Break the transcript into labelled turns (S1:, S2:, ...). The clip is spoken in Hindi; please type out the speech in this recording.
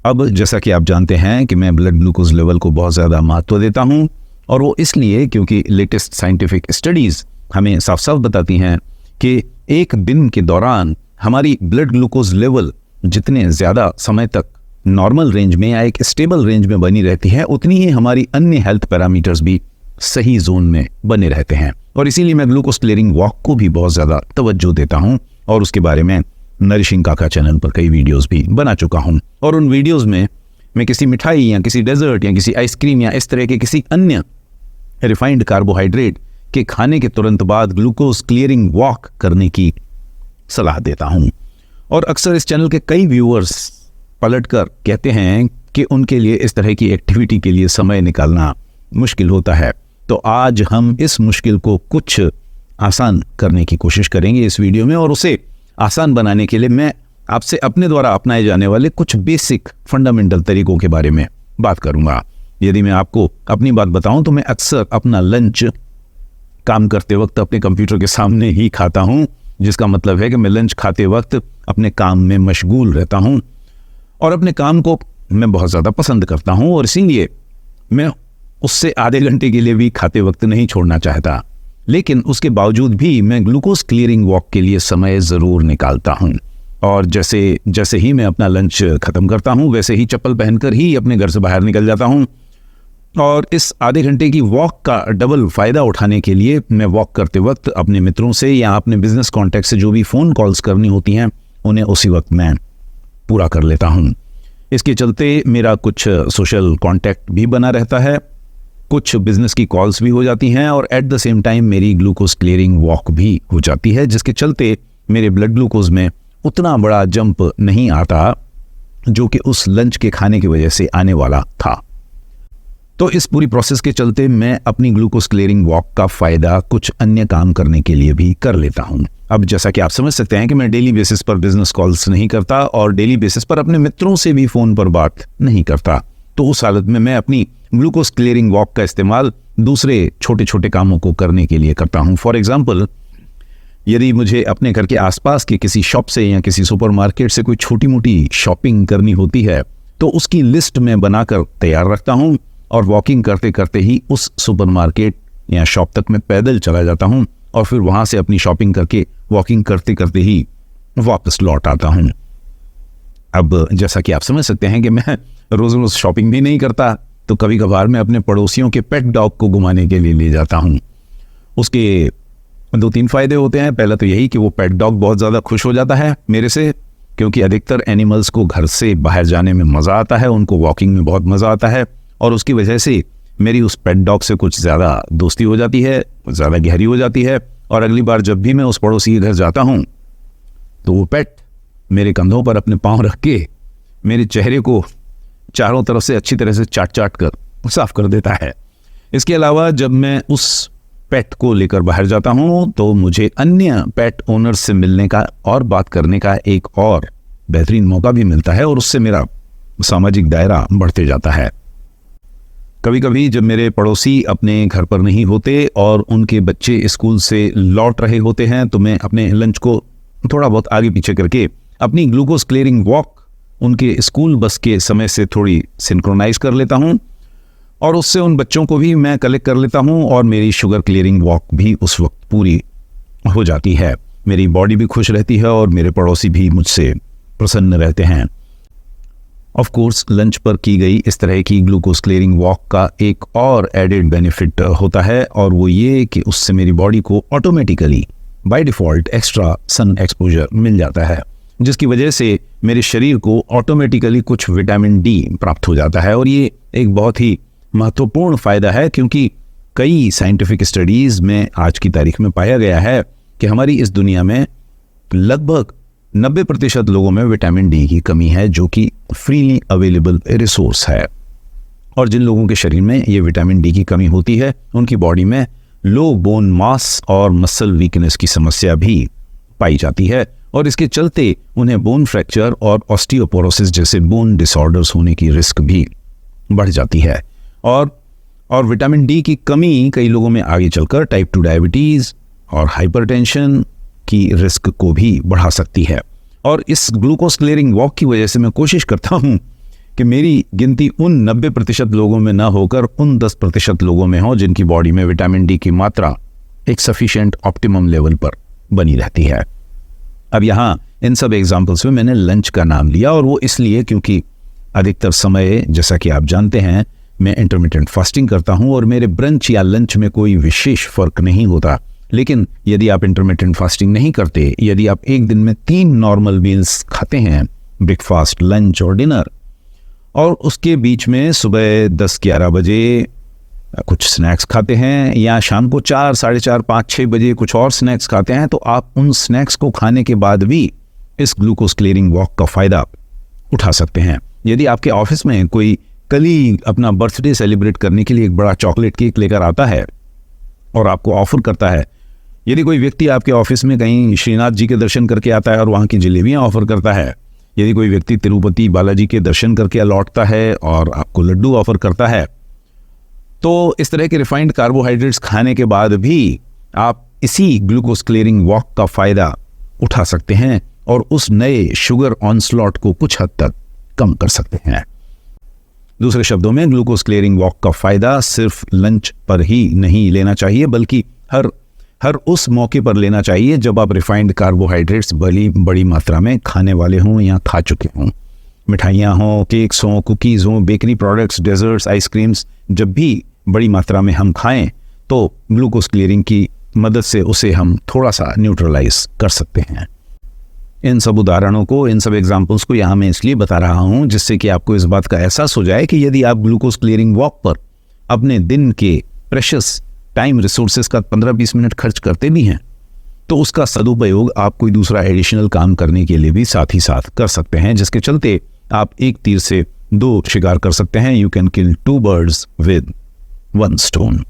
S1: अब जैसा कि आप जानते हैं कि मैं ब्लड ग्लूकोज लेवल को बहुत ज़्यादा महत्व देता हूं, और वो इसलिए क्योंकि लेटेस्ट साइंटिफिक स्टडीज़ हमें साफ साफ बताती हैं कि एक दिन के दौरान हमारी ब्लड ग्लूकोज लेवल जितने ज़्यादा समय तक नॉर्मल रेंज में या एक स्टेबल रेंज में बनी रहती है, उतनी ही हमारी अन्य हेल्थ पैरामीटर्स भी सही जोन में बने रहते हैं। और इसीलिए मैं ग्लूकोज क्लियरिंग वॉक को भी बहुत ज़्यादा तवज्जो देता हूं, और उसके बारे में नरिशिंग काका चैनल पर कई वीडियोस भी बना चुका हूं। और उन वीडियोस में मैं किसी मिठाई या किसी डेजर्ट या किसी आइसक्रीम या इस तरह के किसी अन्य रिफाइंड कार्बोहाइड्रेट के खाने के तुरंत बाद ग्लूकोज क्लियरिंग वॉक करने की सलाह देता हूं। और अक्सर इस चैनल के कई व्यूअर्स पलटकर कहते हैं कि उनके लिए इस तरह की एक्टिविटी के लिए समय निकालना मुश्किल होता है। तो आज हम इस मुश्किल को कुछ आसान करने की कोशिश करेंगे इस वीडियो में, और उसे आसान बनाने के लिए मैं आपसे अपने द्वारा अपनाए जाने वाले कुछ बेसिक फंडामेंटल तरीकों के बारे में बात करूंगा। यदि मैं आपको अपनी बात बताऊं तो मैं अक्सर अपना लंच काम करते वक्त अपने कंप्यूटर के सामने ही खाता हूं, जिसका मतलब है कि मैं लंच खाते वक्त अपने काम में मशगूल रहता हूं, और अपने काम को मैं बहुत ज़्यादा पसंद करता हूं, और इसीलिए मैं उससे आधे घंटे के लिए भी खाते वक्त नहीं छोड़ना चाहता। लेकिन उसके बावजूद भी मैं ग्लूकोज क्लियरिंग वॉक के लिए समय ज़रूर निकालता हूं। और जैसे ही मैं अपना लंच ख़त्म करता हूं, वैसे ही चप्पल पहनकर ही अपने घर से बाहर निकल जाता हूं। और इस आधे घंटे की वॉक का डबल फ़ायदा उठाने के लिए मैं वॉक करते वक्त अपने मित्रों से या अपने बिजनेस कॉन्टैक्ट से जो भी फ़ोन कॉल्स करनी होती हैं, उन्हें उसी वक्त मैं पूरा कर लेता हूं। इसके चलते मेरा कुछ सोशल कांटेक्ट भी बना रहता है, कुछ बिजनेस की कॉल्स भी हो जाती हैं, और एट द सेम टाइम मेरी ग्लूकोज क्लियरिंग वॉक भी हो जाती है, जिसके चलते मेरे ब्लड ग्लूकोज में उतना बड़ा जंप नहीं आता जो कि उस लंच के खाने की वजह से आने वाला था। तो इस पूरी प्रोसेस के चलते मैं अपनी ग्लूकोज क्लियरिंग वॉक का फ़ायदा कुछ अन्य काम करने के लिए भी कर लेता हूं। अब जैसा कि आप समझ सकते हैं कि मैं डेली बेसिस पर बिजनेस कॉल्स नहीं करता, और डेली बेसिस पर अपने मित्रों से भी फ़ोन पर बात नहीं करता। तो उस हालत में मैं अपनी ग्लूकोज क्लियरिंग वॉक का इस्तेमाल दूसरे छोटे छोटे कामों को करने के लिए करता हूं। फॉर एग्जाम्पल, यदि मुझे अपने घर के आसपास के किसी शॉप से या किसी सुपरमार्केट से कोई छोटी मोटी शॉपिंग करनी होती है, तो उसकी लिस्ट मैं बनाकर तैयार रखता हूं, और वॉकिंग करते करते ही उस सुपरमार्केट या शॉप तक मैं पैदल चला जाता हूं, और फिर वहां से अपनी शॉपिंग करके वॉकिंग करते करते ही वापस लौट आता हूं। अब जैसा कि आप समझ सकते हैं कि मैं रोज रोज शॉपिंग भी नहीं करता, तो कभी कभार मैं अपने पड़ोसियों के पेट डॉग को घुमाने के लिए ले जाता हूं। उसके 2-3 फायदे होते हैं। पहला तो यही कि वो पेट डॉग बहुत ज़्यादा खुश हो जाता है मेरे से, क्योंकि अधिकतर एनिमल्स को घर से बाहर जाने में मज़ा आता है, उनको वॉकिंग में बहुत मज़ा आता है, और उसकी वजह से मेरी उस पेट डॉग से कुछ ज़्यादा दोस्ती हो जाती है, ज़्यादा गहरी हो जाती है। और अगली बार जब भी मैं उस पड़ोसी के घर जाता हूँ, तो वो पेट मेरे कंधों पर अपने पाँव रख के मेरे चेहरे को चारों तरफ से अच्छी तरह से चाट कर साफ कर देता है। इसके अलावा जब मैं उस पेट को लेकर बाहर जाता हूँ, तो मुझे अन्य पेट ओनर्स से मिलने का और बात करने का एक और बेहतरीन मौका भी मिलता है, और उससे मेरा सामाजिक दायरा बढ़ते जाता है। कभी कभी जब मेरे पड़ोसी अपने घर पर नहीं होते और उनके बच्चे स्कूल से लौट रहे होते हैं, तो मैं अपने लंच को थोड़ा बहुत आगे पीछे करके अपनी ग्लूकोज क्लियरिंग वॉक उनके स्कूल बस के समय से थोड़ी सिंक्रोनाइज कर लेता हूं, और उससे उन बच्चों को भी मैं कलेक्ट कर लेता हूं, और मेरी शुगर क्लियरिंग वॉक भी उस वक्त पूरी हो जाती है। मेरी बॉडी भी खुश रहती है, और मेरे पड़ोसी भी मुझसे प्रसन्न रहते हैं। ऑफ कोर्स लंच पर की गई इस तरह की ग्लूकोज क्लियरिंग वॉक का एक और एडेड बेनिफिट होता है, और वो ये कि उससे मेरी बॉडी को automatically by default extra sun exposure मिल जाता है, जिसकी वजह से मेरे शरीर को ऑटोमेटिकली कुछ विटामिन डी प्राप्त हो जाता है। और ये एक बहुत ही महत्वपूर्ण फ़ायदा है, क्योंकि कई साइंटिफिक स्टडीज़ में आज की तारीख में पाया गया है कि हमारी इस दुनिया में लगभग 90% लोगों में विटामिन डी की कमी है, जो कि फ्रीली अवेलेबल रिसोर्स है। और जिन लोगों के शरीर में ये विटामिन डी की कमी होती है, उनकी बॉडी में लो बोन मास और मसल वीकनेस की समस्या भी पाई जाती है, और इसके चलते उन्हें बोन फ्रैक्चर और ऑस्टियोपोरोसिस जैसे बोन डिसऑर्डर्स होने की रिस्क भी बढ़ जाती है। और विटामिन डी की कमी कई लोगों में आगे चलकर टाइप 2 डायबिटीज़ और हाइपरटेंशन की रिस्क को भी बढ़ा सकती है। और इस ग्लूकोज क्लियरिंग वॉक की वजह से मैं कोशिश करता हूँ कि मेरी गिनती उन 90% लोगों में ना होकर उन 10% लोगों में हो जिनकी बॉडी में विटामिन डी की मात्रा एक सफिशिएंट ऑप्टिमम लेवल पर बनी रहती है। अब यहाँ इन सब एग्जाम्पल्स में मैंने लंच का नाम लिया, और वो इसलिए क्योंकि अधिकतर समय, जैसा कि आप जानते हैं, मैं इंटरमिटेंट फास्टिंग करता हूँ और मेरे ब्रंच या लंच में कोई विशेष फर्क नहीं होता। लेकिन यदि आप इंटरमिटेंट फास्टिंग नहीं करते, यदि आप एक दिन में 3 नॉर्मल मील्स खाते हैं, ब्रेकफास्ट, लंच और डिनर, और उसके बीच में सुबह 10-11 बजे कुछ स्नैक्स खाते हैं, या शाम को 4, 4:30, 5, 6 बजे कुछ और स्नैक्स खाते हैं, तो आप उन स्नैक्स को खाने के बाद भी इस ग्लूकोज क्लियरिंग वॉक का फ़ायदा उठा सकते हैं। यदि आपके ऑफिस में कोई कलीग अपना बर्थडे सेलिब्रेट करने के लिए एक बड़ा चॉकलेट केक लेकर आता है और आपको ऑफर करता है, यदि कोई व्यक्ति आपके ऑफिस में कहीं श्रीनाथ जी के दर्शन करके आता है और वहाँ की जलेबियाँ ऑफर करता है, यदि कोई व्यक्ति तिरुपति बालाजी के दर्शन करके लौटता है और आपको लड्डू ऑफर करता है, तो इस तरह के रिफाइंड कार्बोहाइड्रेट्स खाने के बाद भी आप इसी ग्लूकोज क्लियरिंग वॉक का फ़ायदा उठा सकते हैं और उस नए शुगर ऑनस्लॉट को कुछ हद तक कम कर सकते हैं। दूसरे शब्दों में, ग्लूकोज क्लियरिंग वॉक का फ़ायदा सिर्फ लंच पर ही नहीं लेना चाहिए, बल्कि हर उस मौके पर लेना चाहिए जब आप रिफाइंड कार्बोहाइड्रेट्स बड़ी मात्रा में खाने वाले हों या खा चुके हों। मिठाइयाँ हों, केक्स हों, कुकीज़ हों, बेकरी प्रोडक्ट्स, डेजर्ट्स, आइसक्रीम्स, जब भी बड़ी मात्रा में हम खाएं तो ग्लूकोज क्लियरिंग की मदद से उसे हम थोड़ा सा न्यूट्रलाइज कर सकते हैं। इन सब उदाहरणों को, इन सब एग्जाम्पल्स को यहाँ मैं इसलिए बता रहा हूँ जिससे कि आपको इस बात का एहसास हो जाए कि यदि आप ग्लूकोज क्लियरिंग वॉक पर अपने दिन के प्रेशियस टाइम रिसोर्सेज का 15-20 मिनट खर्च करते भी हैं, तो उसका सदुपयोग आप कोई दूसरा एडिशनल काम करने के लिए भी साथ ही साथ कर सकते हैं, जिसके चलते आप एक तीर से 2 शिकार कर सकते हैं। You can kill 2 birds with 1 stone।